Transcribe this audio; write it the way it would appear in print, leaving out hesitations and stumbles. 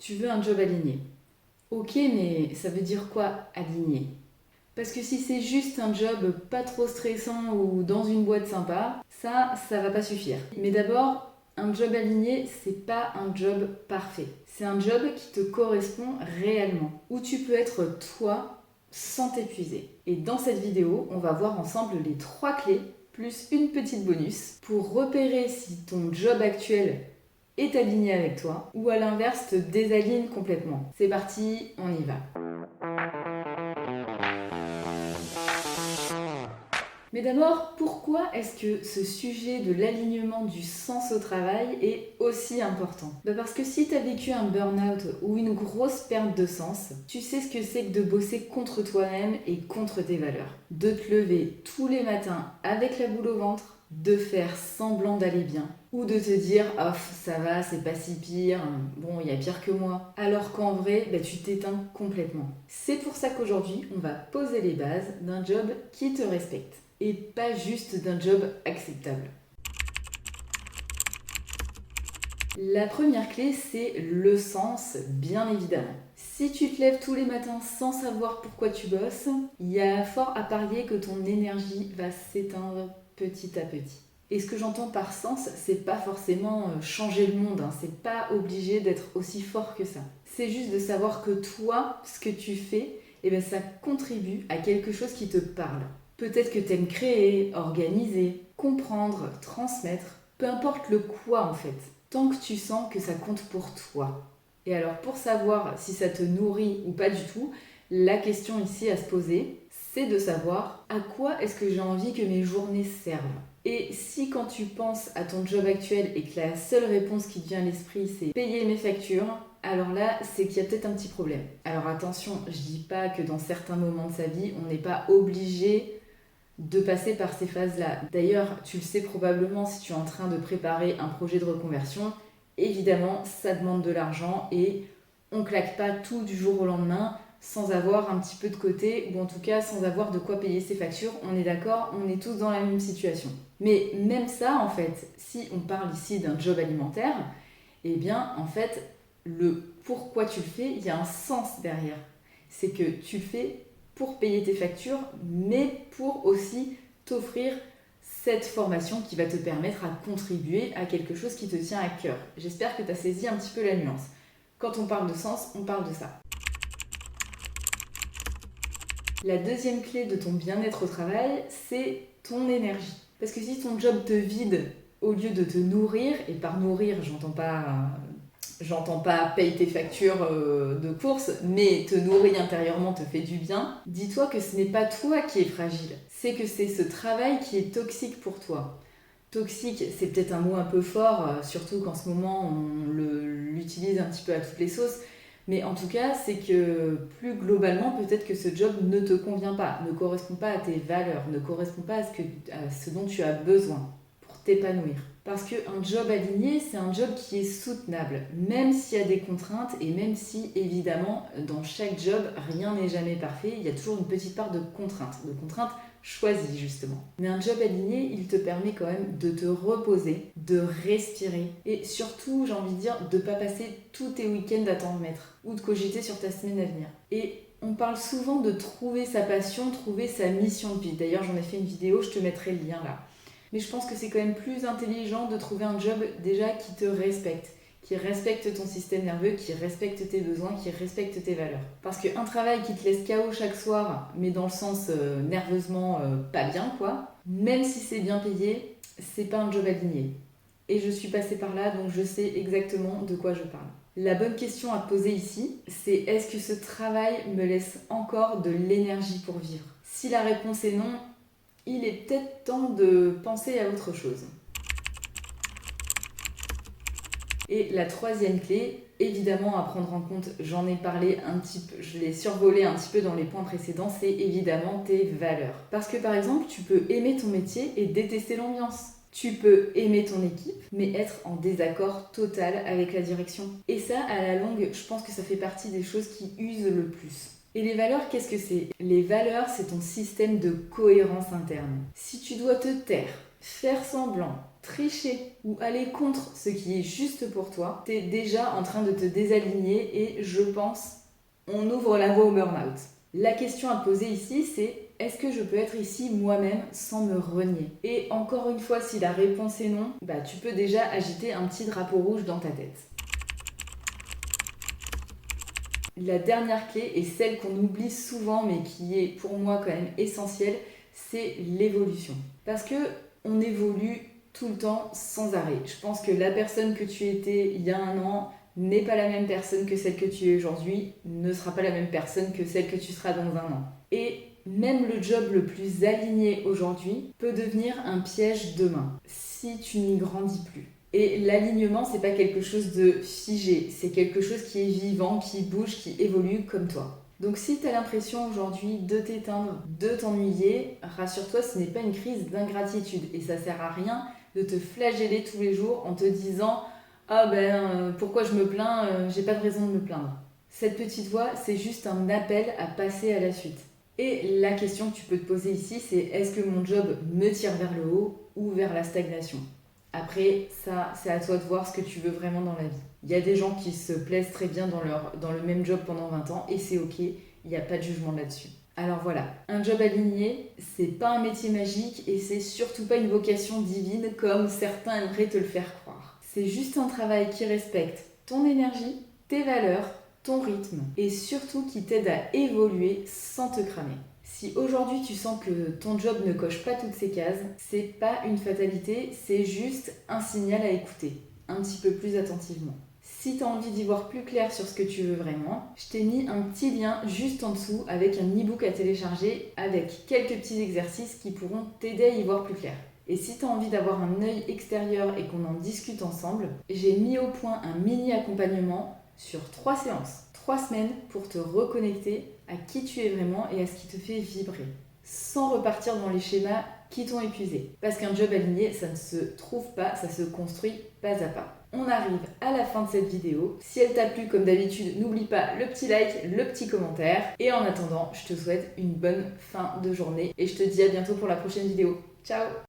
Tu veux un job aligné. Ok, mais ça veut dire quoi aligné? Parce que si c'est juste un job pas trop stressant ou dans une boîte sympa, ça va pas suffire. Mais d'abord, un job aligné, c'est pas un job parfait. C'est un job qui te correspond réellement, où tu peux être toi sans t'épuiser. Et dans cette vidéo, on va voir ensemble les 3 clés, plus une petite bonus, pour repérer si ton job actuel est aligné avec toi, ou à l'inverse te désaligne complètement. C'est parti, on y va. Mais d'abord, pourquoi est-ce que ce sujet de l'alignement du sens au travail est aussi important? Parce que si tu as vécu un burn-out ou une grosse perte de sens, tu sais ce que c'est que de bosser contre toi-même et contre tes valeurs. De te lever tous les matins avec la boule au ventre, de faire semblant d'aller bien, ou de te dire « Oh, ça va, c'est pas si pire, bon, il y a pire que moi », alors qu'en vrai, tu t'éteins complètement. C'est pour ça qu'aujourd'hui, on va poser les bases d'un job qui te respecte et pas juste d'un job acceptable. La première clé, c'est le sens, bien évidemment. Si tu te lèves tous les matins sans savoir pourquoi tu bosses, il y a fort à parier que ton énergie va s'éteindre petit à petit. Et ce que j'entends par sens, c'est pas forcément changer le monde, c'est pas obligé d'être aussi fort que ça. C'est juste de savoir que toi, ce que tu fais, ça contribue à quelque chose qui te parle. Peut-être que tu aimes créer, organiser, comprendre, transmettre, peu importe le quoi en fait, tant que tu sens que ça compte pour toi. Et alors pour savoir si ça te nourrit ou pas du tout, la question ici à se poser, c'est de savoir à quoi est-ce que j'ai envie que mes journées servent. Et si quand tu penses à ton job actuel et que la seule réponse qui te vient à l'esprit c'est payer mes factures, alors là c'est qu'il y a peut-être un petit problème. Alors attention, je dis pas que dans certains moments de sa vie on n'est pas obligé de passer par ces phases-là. D'ailleurs, tu le sais probablement si tu es en train de préparer un projet de reconversion, évidemment, ça demande de l'argent et on claque pas tout du jour au lendemain sans avoir un petit peu de côté, ou en tout cas sans avoir de quoi payer ses factures. On est d'accord, on est tous dans la même situation. Mais même ça, en fait, si on parle ici d'un job alimentaire, eh bien, en fait, le pourquoi tu le fais, il y a un sens derrière. C'est que tu le fais pour payer tes factures, mais pour aussi t'offrir cette formation qui va te permettre à contribuer à quelque chose qui te tient à cœur. J'espère que tu as saisi un petit peu la nuance. Quand on parle de sens, on parle de ça. La deuxième clé de ton bien-être au travail, c'est ton énergie. Parce que si ton job te vide au lieu de te nourrir, et par nourrir, j'entends pas paye tes factures de course, mais te nourrir intérieurement te fait du bien, dis-toi que ce n'est pas toi qui es fragile, c'est que c'est ce travail qui est toxique pour toi. Toxique, c'est peut-être un mot un peu fort, surtout qu'en ce moment on l'utilise un petit peu à toutes les sauces, mais en tout cas, c'est que plus globalement, peut-être que ce job ne te convient pas, ne correspond pas à tes valeurs, ne correspond pas à ce dont tu as besoin pour t'épanouir. Parce qu'un job aligné, c'est un job qui est soutenable, même s'il y a des contraintes et même si, évidemment, dans chaque job, rien n'est jamais parfait, il y a toujours une petite part de contraintes choisies justement. Mais un job aligné, il te permet quand même de te reposer, de respirer et surtout, j'ai envie de dire, de ne pas passer tous tes week-ends à t'en remettre ou de cogiter sur ta semaine à venir. Et on parle souvent de trouver sa passion, trouver sa mission de vie. D'ailleurs, j'en ai fait une vidéo, je te mettrai le lien là. Mais je pense que c'est quand même plus intelligent de trouver un job déjà qui te respecte, qui respecte ton système nerveux, qui respecte tes besoins, qui respecte tes valeurs. Parce qu'un travail qui te laisse KO chaque soir, mais dans le sens nerveusement pas bien quoi, même si c'est bien payé, c'est pas un job aligné. Et je suis passée par là, donc je sais exactement de quoi je parle. La bonne question à te poser ici, c'est est-ce que ce travail me laisse encore de l'énergie pour vivre? Si la réponse est non, il est peut-être temps de penser à autre chose. Et la troisième clé, évidemment à prendre en compte, j'en ai parlé un petit peu, je l'ai survolé un petit peu dans les points précédents, c'est évidemment tes valeurs. Parce que par exemple, tu peux aimer ton métier et détester l'ambiance. Tu peux aimer ton équipe, mais être en désaccord total avec la direction. Et ça, à la longue, je pense que ça fait partie des choses qui usent le plus. Et les valeurs, qu'est-ce que c'est? Les valeurs, c'est ton système de cohérence interne. Si tu dois te taire, faire semblant, tricher ou aller contre ce qui est juste pour toi, t'es déjà en train de te désaligner et je pense, on ouvre la voie au burn-out. La question à poser ici, c'est est-ce que je peux être ici moi-même sans me renier? Et encore une fois, si la réponse est non, tu peux déjà agiter un petit drapeau rouge dans ta tête. La dernière clé, et celle qu'on oublie souvent mais qui est pour moi quand même essentielle, c'est l'évolution. Parce que on évolue tout le temps sans arrêt. Je pense que la personne que tu étais il y a un an n'est pas la même personne que celle que tu es aujourd'hui, ne sera pas la même personne que celle que tu seras dans un an. Et même le job le plus aligné aujourd'hui peut devenir un piège demain, si tu n'y grandis plus. Et l'alignement, c'est pas quelque chose de figé, c'est quelque chose qui est vivant, qui bouge, qui évolue comme toi. Donc si tu as l'impression aujourd'hui de t'éteindre, de t'ennuyer, rassure-toi, ce n'est pas une crise d'ingratitude et ça sert à rien de te flageller tous les jours en te disant « Ah pourquoi je me plains, j'ai pas de raison de me plaindre ». Cette petite voix, c'est juste un appel à passer à la suite. Et la question que tu peux te poser ici, c'est est-ce que mon job me tire vers le haut ou vers la stagnation ? Après, ça, c'est à toi de voir ce que tu veux vraiment dans la vie. Il y a des gens qui se plaisent très bien dans le même job pendant 20 ans et c'est ok, il n'y a pas de jugement là-dessus. Alors voilà, un job aligné, c'est pas un métier magique et c'est surtout pas une vocation divine comme certains aimeraient te le faire croire. C'est juste un travail qui respecte ton énergie, tes valeurs, ton rythme et surtout qui t'aide à évoluer sans te cramer. Si aujourd'hui tu sens que ton job ne coche pas toutes ces cases, c'est pas une fatalité, c'est juste un signal à écouter un petit peu plus attentivement. Si tu as envie d'y voir plus clair sur ce que tu veux vraiment, je t'ai mis un petit lien juste en dessous avec un e-book à télécharger avec quelques petits exercices qui pourront t'aider à y voir plus clair. Et si tu as envie d'avoir un œil extérieur et qu'on en discute ensemble, j'ai mis au point un mini accompagnement sur 3 séances, 3 semaines pour te reconnecter à qui tu es vraiment et à ce qui te fait vibrer, sans repartir dans les schémas qui t'ont épuisé. Parce qu'un job aligné, ça ne se trouve pas, ça se construit pas à pas. On arrive à la fin de cette vidéo. Si elle t'a plu, comme d'habitude, n'oublie pas le petit like, le petit commentaire. Et en attendant, je te souhaite une bonne fin de journée et je te dis à bientôt pour la prochaine vidéo. Ciao!